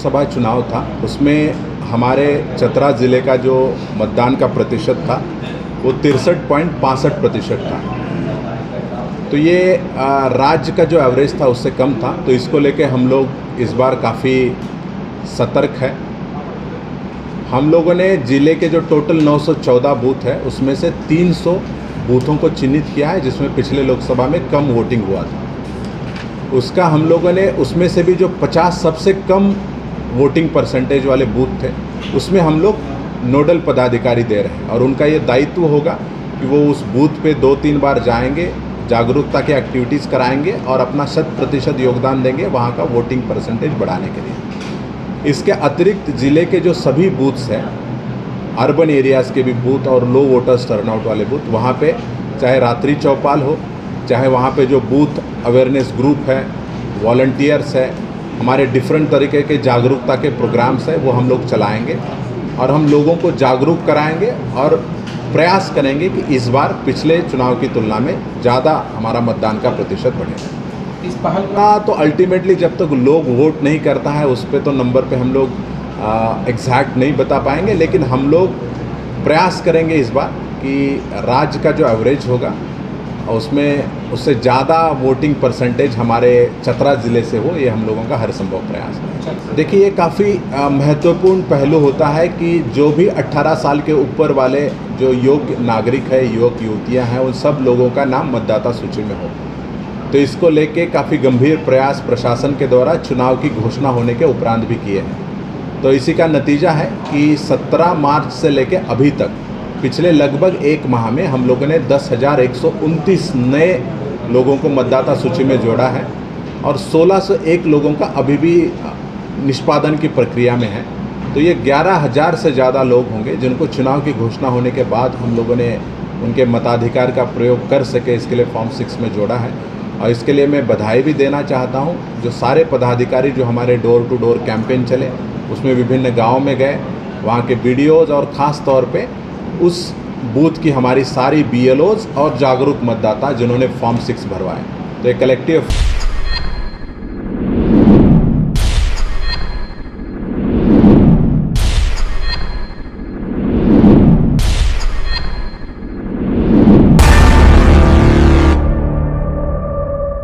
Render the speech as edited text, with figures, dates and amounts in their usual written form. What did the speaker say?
लोकसभा चुनाव था उसमें हमारे चतरा ज़िले का जो मतदान का प्रतिशत था वो 63.65% था। तो ये राज्य का जो एवरेज था उससे कम था, तो इसको लेके हम लोग इस बार काफ़ी सतर्क है। हम लोगों ने ज़िले के जो टोटल 914 बूथ है उसमें से 300 बूथों को चिन्हित किया है जिसमें पिछले लोकसभा में कम वोटिंग हुआ था। उसका हम लोगों ने उसमें से भी जो 50 सबसे कम वोटिंग परसेंटेज वाले बूथ थे उसमें हम लोग नोडल पदाधिकारी दे रहे हैं और उनका ये दायित्व होगा कि वो उस बूथ पे 2-3 बार जाएंगे, जागरूकता की एक्टिविटीज़ कराएंगे और अपना 100% योगदान देंगे वहाँ का वोटिंग परसेंटेज बढ़ाने के लिए। इसके अतिरिक्त ज़िले के जो सभी बूथ्स हैं, अर्बन एरियाज़ के भी बूथ और लो वोटर्स टर्नआउट वाले बूथ, वहाँ पे चाहे रात्रि चौपाल हो, चाहे वहाँ पे जो बूथ अवेयरनेस ग्रुप है, वॉलंटियर्स है, हमारे डिफरेंट तरीके के जागरूकता के प्रोग्राम्स है वो हम लोग चलाएँगे और हम लोगों को जागरूक कराएंगे और प्रयास करेंगे कि इस बार पिछले चुनाव की तुलना में ज़्यादा हमारा मतदान का प्रतिशत बढ़ेगा। इस पहल का तो अल्टीमेटली जब तक लोग वोट नहीं करता है उस पर तो नंबर पे हम लोग एग्जैक्ट नहीं बता पाएंगे, लेकिन हम लोग प्रयास करेंगे इस बार कि राज्य का जो एवरेज होगा उसमें उससे ज़्यादा वोटिंग परसेंटेज हमारे चतरा ज़िले से हो, ये हम लोगों का हर संभव प्रयास है। देखिए, ये काफ़ी महत्वपूर्ण पहलू होता है कि जो भी 18 साल के ऊपर वाले जो योग्य नागरिक है, युवक युवतियाँ हैं, उन सब लोगों का नाम मतदाता सूची में हो। तो इसको लेके काफ़ी गंभीर प्रयास प्रशासन के द्वारा चुनाव की घोषणा होने के उपरांत भी किए हैं। तो इसी का नतीजा है कि 17 मार्च से लेके अभी तक पिछले लगभग 1 माह में हम लोगों ने 10,129 नए लोगों को मतदाता सूची में जोड़ा है और 1,601 लोगों का अभी भी निष्पादन की प्रक्रिया में है। तो ये 11,000 से ज़्यादा लोग होंगे जिनको चुनाव की घोषणा होने के बाद हम लोगों ने उनके मताधिकार का प्रयोग कर सके, इसके लिए फॉर्म 6 में जोड़ा है। और इसके लिए मैं बधाई भी देना चाहता हूँ जो सारे पदाधिकारी जो हमारे डोर टू डोर कैंपेन चले उसमें विभिन्न गाँव में गए, वहाँ के BDOs और ख़ास तौर पे उस बूथ की हमारी सारी BLOs और जागरूक मतदाता जिन्होंने फॉर्म 6 भरवाए। तो एक कलेक्टिव